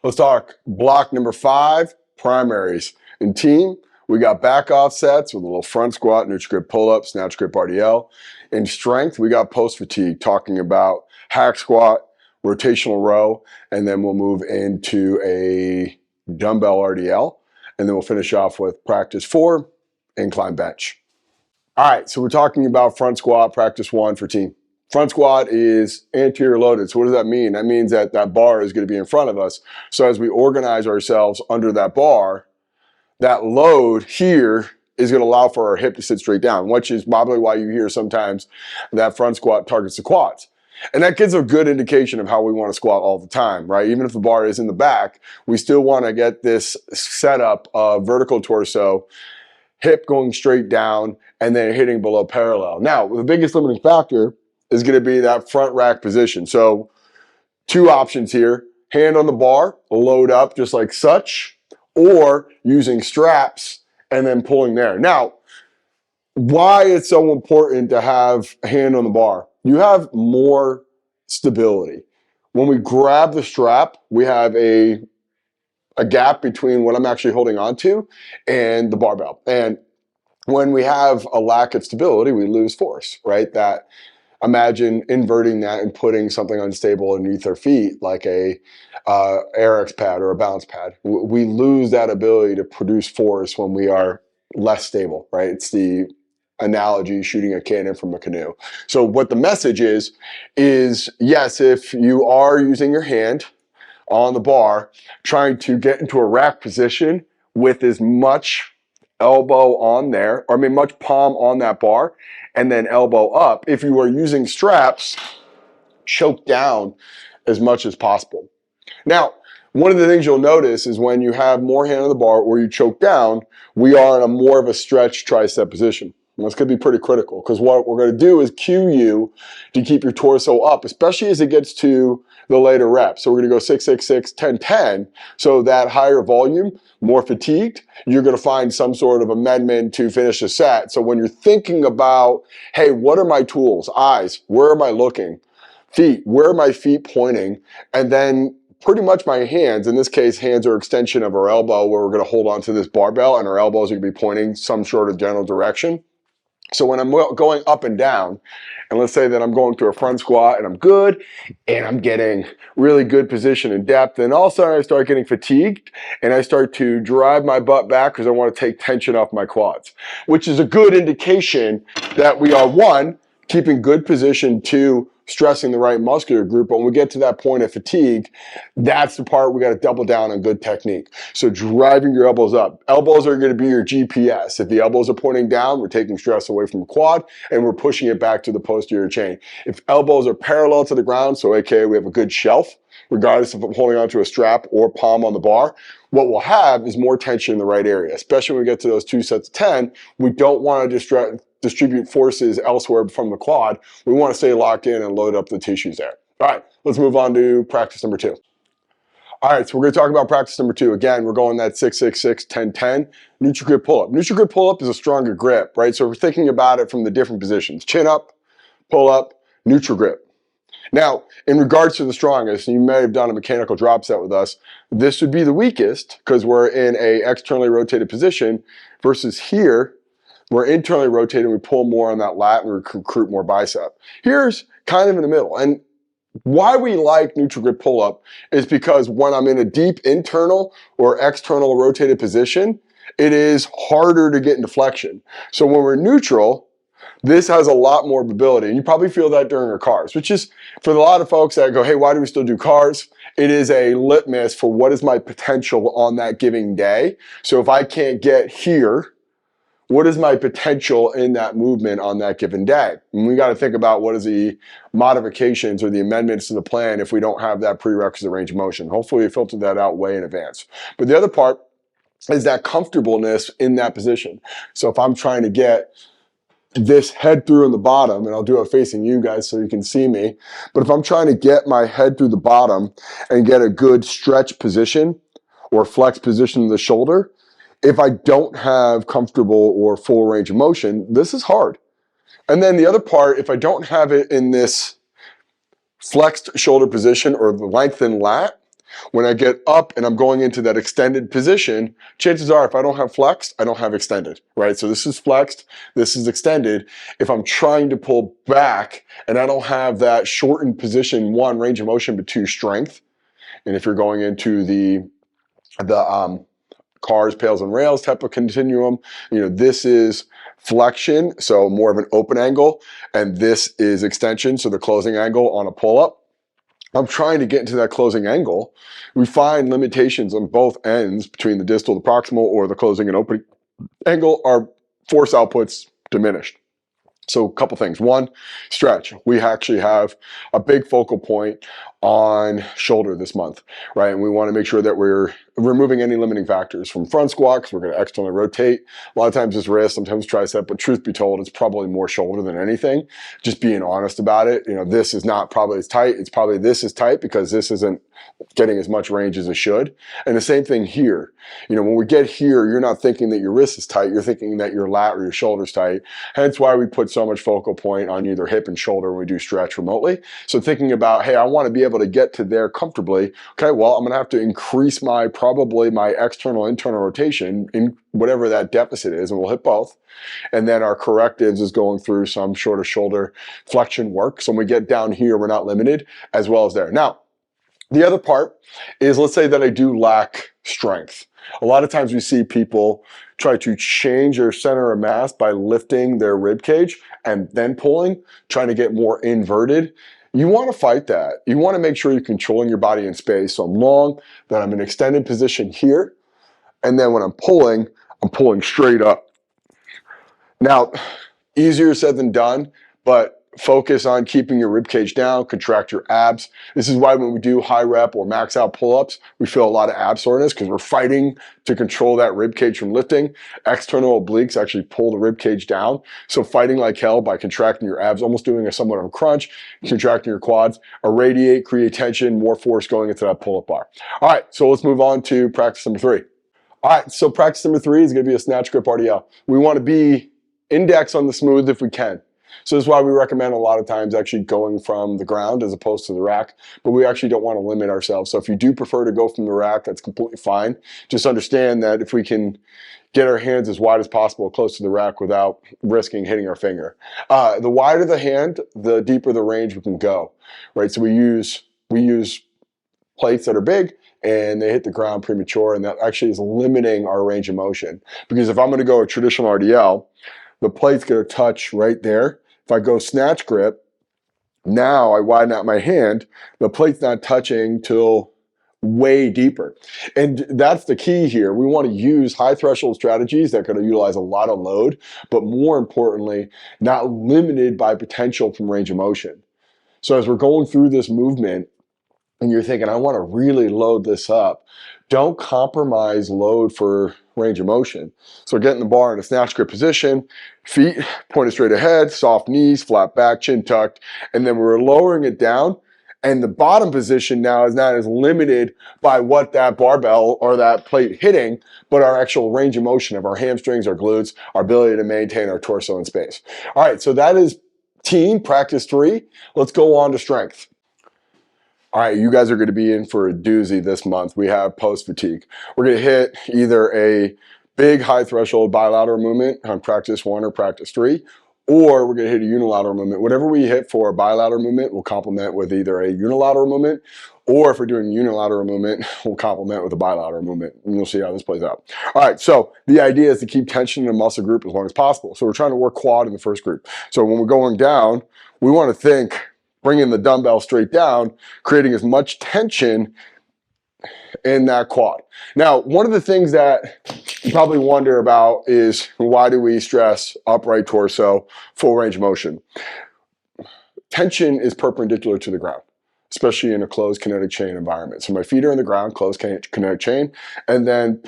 Let's talk block number 5, primaries. In team, we got back offsets with a little front squat, neutral grip pull-up, snatch grip RDL. In strength, we got post fatigue, talking about hack squat, rotational row, and then we'll move into a dumbbell RDL, and then we'll finish off with practice 4, incline bench. All right, so we're talking about front squat, practice 1 for team. Front squat is anterior loaded. So what does that mean? That means that that bar is going to be in front of us. So as we organize ourselves under that bar, that load here is going to allow for our hip to sit straight down, which is probably why you hear sometimes that front squat targets the quads. And that gives a good indication of how we want to squat all the time, right? Even if the bar is in the back, we still want to get this setup of vertical torso, hip going straight down, and then hitting below parallel. Now, the biggest limiting factor is going to be that front rack position. So 2 options here: hand on the bar, load up just like such, or using straps and then pulling there. Now, why it's so important to have a hand on the bar? You have more stability. When we grab the strap, we have a gap between what I'm actually holding onto and the barbell. And when we have a lack of stability, we lose force, right? That imagine inverting that and putting something unstable underneath our feet, like a RX pad or a balance pad. We lose that ability to produce force when we are less stable, right? It's the analogy shooting a cannon from a canoe. So what the message is yes, if you are using your hand on the bar, trying to get into a rack position with as much elbow on there, or I mean much palm on that bar, and then elbow up. If you are using straps, choke down as much as possible. Now, one of the things you'll notice is when you have more hand on the bar or you choke down, we are in a more of a stretched tricep position. And that's going to be pretty critical, because what we're going to do is cue you to keep your torso up, especially as it gets to the later reps. So we're going to go 6, 6, 6, 10, 10. So that higher volume, more fatigued, you're going to find some sort of amendment to finish the set. So when you're thinking about, hey, what are my tools? Eyes, where am I looking? Feet, where are my feet pointing? And then pretty much my hands, in this case, hands are extension of our elbow, where we're going to hold on to this barbell and our elbows are going to be pointing some sort of general direction. So when I'm going up and down, and let's say that I'm going to a front squat and I'm good, and I'm getting really good position and depth, and all of a sudden I start getting fatigued and I start to drive my butt back because I want to take tension off my quads, which is a good indication that we are, 1, keeping good position, 2, stressing the right muscular group. But when we get to that point of fatigue, that's the part we got to double down on good technique. So driving your elbows up. Elbows are going to be your GPS. If the elbows are pointing down, we're taking stress away from the quad and we're pushing it back to the posterior chain. If elbows are parallel to the ground, so aka we have a good shelf, regardless if I'm holding onto a strap or palm on the bar, what we'll have is more tension in the right area, especially when we get to those 2 sets of 10. We don't want to distribute forces elsewhere from the quad. We want to stay locked in and load up the tissues there. All right, let's move on to practice number 2. All right, so we're going to talk about practice number 2. Again, we're going that 6, 6, 6, 10, 10, neutral grip pull-up. Neutral grip pull-up is a stronger grip, right? So we're thinking about it from the different positions: chin up, pull up, neutral grip. Now, in regards to the strongest, and you may have done a mechanical drop set with us, this would be the weakest because we're in a externally rotated position, versus here, we're internally rotated, we pull more on that lat and we recruit more bicep. Here's kind of in the middle. And why we like neutral grip pull-up is because when I'm in a deep internal or external rotated position, it is harder to get into flexion. So when we're neutral, this has a lot more mobility, and you probably feel that during your cars, which is, for a lot of folks that go, hey, why do we still do cars? It is a litmus for what is my potential on that giving day. So if I can't get here, what is my potential in that movement on that given day? And we got to think about what is the modifications or the amendments to the plan if we don't have that prerequisite range of motion. Hopefully we filtered that out way in advance. But the other part is that comfortableness in that position. So if I'm trying to get this head through in the bottom, and I'll do it facing you guys so you can see me, but if I'm trying to get my head through the bottom and get a good stretch position or flex position of the shoulder, if I don't have comfortable or full range of motion, this is hard. And then the other part, if I don't have it in this flexed shoulder position or the lengthened lat, When I get up and I'm going into that extended position, chances are if I don't have flexed, I don't have extended, right? So this is flexed, this is extended. If I'm trying to pull back and I don't have that shortened position, one, range of motion, but two, strength. And if you're going into the cars, pails, and rails type of continuum, this is flexion, so more of an open angle, and this is extension, so the closing angle on a pull-up. I'm trying to get into that closing angle. We find limitations on both ends between the distal, the proximal, or the closing and opening angle. Our force output's diminished. So a couple things. One, stretch. We actually have a big focal point on shoulder this month, right? And we want to make sure that we're removing any limiting factors from front squat because we're going to externally rotate. A lot of times it's wrist, sometimes tricep, but truth be told, it's probably more shoulder than anything. Just being honest about it. This is not probably as tight. It's probably this is tight because this isn't getting as much range as it should. And the same thing here. When we get here, you're not thinking that your wrist is tight. You're thinking that your lat or your shoulder's tight. Hence why we put so much focal point on either hip and shoulder when we do stretch remotely. So thinking about, hey, I want to be able to get to there comfortably. Okay, well, I'm going to have to increase probably my external, internal rotation in whatever that deficit is, and we'll hit both. And then our correctives is going through some shorter shoulder flexion work. So when we get down here, we're not limited as well as there. Now, the other part is, let's say that I do lack strength. A lot of times we see people try to change their center of mass by lifting their rib cage and then pulling, trying to get more inverted. You want to fight that. You want to make sure you're controlling your body in space. So I'm long, then I'm in extended position here, and then when I'm pulling straight up. Now, easier said than done, but focus on keeping your rib cage down, contract your abs. This is why when we do high rep or max out pull-ups, we feel a lot of ab soreness because we're fighting to control that rib cage from lifting. External obliques actually pull the rib cage down. So fighting like hell by contracting your abs, almost doing a somewhat of a crunch, contracting your quads, irradiate, create tension, more force going into that pull-up bar. All right, so let's move on to practice number 3. All right, so practice number 3 is going to be a snatch grip RDL. We want to be index on the smooth if we can. So this is why we recommend a lot of times actually going from the ground as opposed to the rack, but we actually don't want to limit ourselves. So if you do prefer to go from the rack, that's completely fine. Just understand that if we can get our hands as wide as possible close to the rack without risking hitting our finger. The wider the hand, the deeper the range we can go, right? So we use plates that are big and they hit the ground premature, and that actually is limiting our range of motion. Because if I'm going to go a traditional RDL, the plate's going to touch right there. If I go snatch grip, now I widen out my hand, the plate's not touching till way deeper. And that's the key here. We want to use high threshold strategies that are going to utilize a lot of load, but more importantly, not limited by potential from range of motion. So as we're going through this movement, and you're thinking, I want to really load this up, don't compromise load for range of motion. So getting the bar in a snatch grip position, feet pointed straight ahead, soft knees, flat back, chin tucked, and then we're lowering it down. And the bottom position now is not as limited by what that barbell or that plate hitting, but our actual range of motion of our hamstrings, our glutes, our ability to maintain our torso in space. All right, so that is team practice 3. Let's go on to strength. All right, you guys are going to be in for a doozy this month. We have post fatigue. We're going to hit either a big high threshold bilateral movement on practice 1 or practice 3, or we're going to hit a unilateral movement. Whatever we hit for a bilateral movement, we'll complement with either a unilateral movement, or if we're doing a unilateral movement, we'll complement with a bilateral movement. And you'll see how this plays out. All right, so the idea is to keep tension in a muscle group as long as possible. So we're trying to work quad in the first group. So when we're going down, we want to think bringing the dumbbell straight down, creating as much tension in that quad. Now, one of the things that you probably wonder about is why do we stress upright torso, full range of motion? Tension is perpendicular to the ground, especially in a closed kinetic chain environment. So my feet are in the ground, closed kinetic chain, and then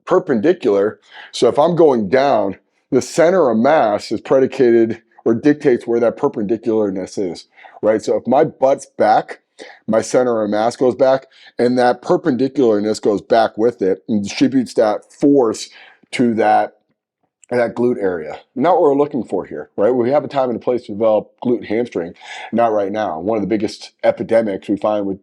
perpendicular. So if I'm going down, the center of mass is predicated or dictates where that perpendicularness is, right? So if my butt's back, my center of mass goes back, and that perpendicularness goes back with it and distributes that force to that glute area. Not what we're looking for here, right? We have a time and a place to develop glute and hamstring, not right now. One of the biggest epidemics we find with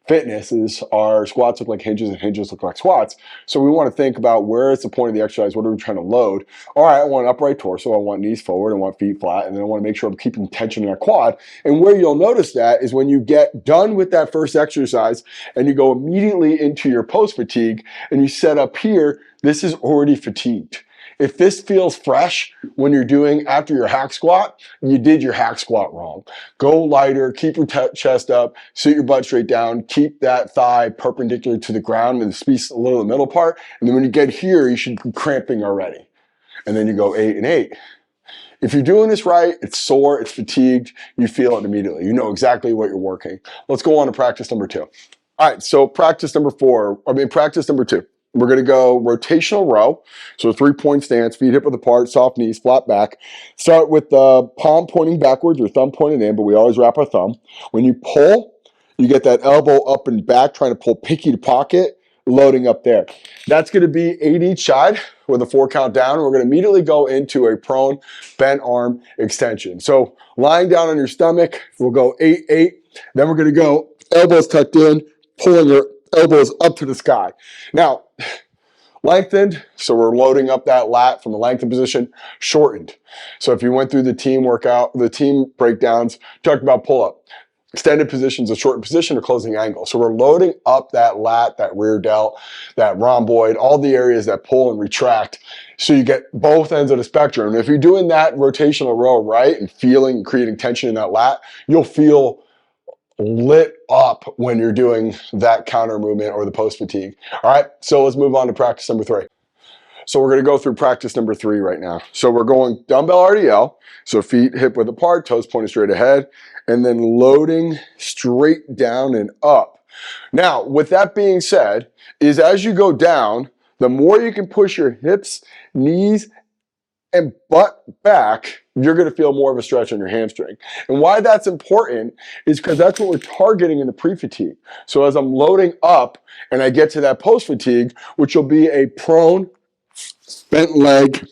fitness is our squats look like hinges and hinges look like squats. So we want to think about where is the point of the exercise, what are we trying to load? All right, I want an upright torso, I want knees forward, I want feet flat, and then I want to make sure I'm keeping tension in our quad. And where you'll notice that is when you get done with that first exercise and you go immediately into your post-fatigue and you set up here, this is already fatigued. If this feels fresh when you're doing after your hack squat, you did your hack squat wrong. Go lighter, keep your chest up, sit your butt straight down, keep that thigh perpendicular to the ground and the space a little in the middle part. And then when you get here, you should be cramping already. And then you go 8 and 8. If you're doing this right, it's sore, it's fatigued, you feel it immediately. You know exactly what you're working. Let's go on to practice number 2. All right, so practice number 2. We're gonna go rotational row. So 3-point stance, feet hip width apart, soft knees, flat back. Start with the palm pointing backwards or thumb pointing in, but we always wrap our thumb. When you pull, you get that elbow up and back, trying to pull pinky to pocket, loading up there. That's gonna be 8 each side with a 4 count down. We're gonna immediately go into a prone bent arm extension. So lying down on your stomach, we'll go 8, 8. Then we're gonna go elbows tucked in, pulling your elbows up to the sky. Now, lengthened, so we're loading up that lat from the lengthened position, shortened. So if you went through the team workout, the team breakdowns, talked about pull-up. Extended positions, a shortened position, or closing angle. So we're loading up that lat, that rear delt, that rhomboid, all the areas that pull and retract. So you get both ends of the spectrum. And if you're doing that rotational row right and feeling and creating tension in that lat, you'll feel lit up when you're doing that counter movement or the post fatigue. All right, so let's move on to practice number 3. So we're going to go through practice number 3 right now. So we're going dumbbell RDL, so feet hip width apart, toes pointed straight ahead, and then loading straight down and up. Now, with that being said, is as you go down, the more you can push your hips, knees, and butt back, you're going to feel more of a stretch on your hamstring. And why that's important is because that's what we're targeting in the pre-fatigue. So as I'm loading up and I get to that post-fatigue, which will be a prone, bent leg,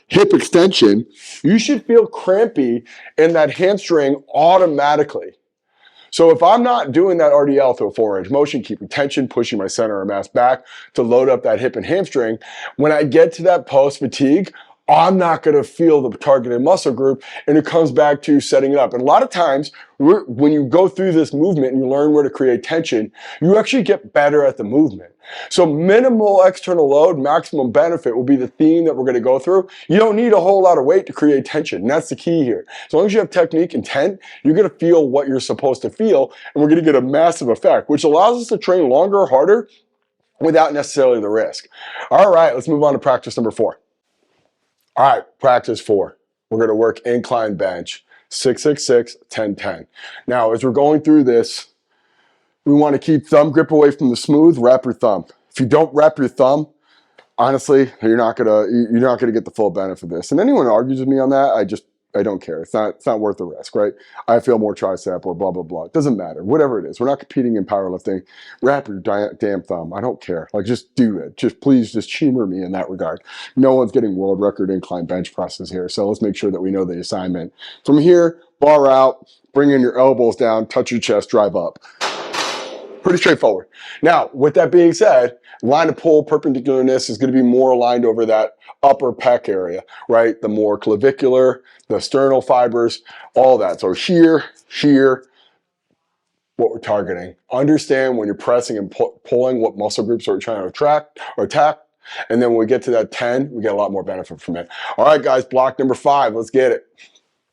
hip extension, you should feel crampy in that hamstring automatically. So if I'm not doing that RDL through a forward range motion, keeping tension, pushing my center of mass back to load up that hip and hamstring, when I get to that post-fatigue, I'm not going to feel the targeted muscle group, and it comes back to setting it up. And a lot of times, when you go through this movement and you learn where to create tension, you actually get better at the movement. So minimal external load, maximum benefit will be the theme that we're going to go through. You don't need a whole lot of weight to create tension, and that's the key here. As long as you have technique and intent, you're going to feel what you're supposed to feel, and we're going to get a massive effect, which allows us to train longer or harder without necessarily the risk. All right, let's move on to practice number 4. All right, practice 4. We're going to work incline bench, 666, 10, 10. Now, as we're going through this, we want to keep thumb grip away from the smooth, wrap your thumb. If you don't wrap your thumb, honestly, you're not gonna get the full benefit of this. And anyone who argues with me on that, I don't care. It's not worth the risk, right? I feel more tricep or blah, blah, blah. It doesn't matter. Whatever it is. We're not competing in powerlifting. Wrap your damn thumb. I don't care. Like, just do it. Please humor me in that regard. No one's getting world record incline bench presses here. So let's make sure that we know the assignment. From here, bar out, bring in your elbows down, touch your chest, drive up. Pretty straightforward. Now, with that being said, line of pull perpendicularness is going to be more aligned over that upper pec area, right? The more clavicular, the sternal fibers, all that. So here, what we're targeting. Understand when you're pressing and pulling what muscle groups are trying to attract or attack. And then when we get to that 10, we get a lot more benefit from it. All right, guys, block number 5. Let's get it.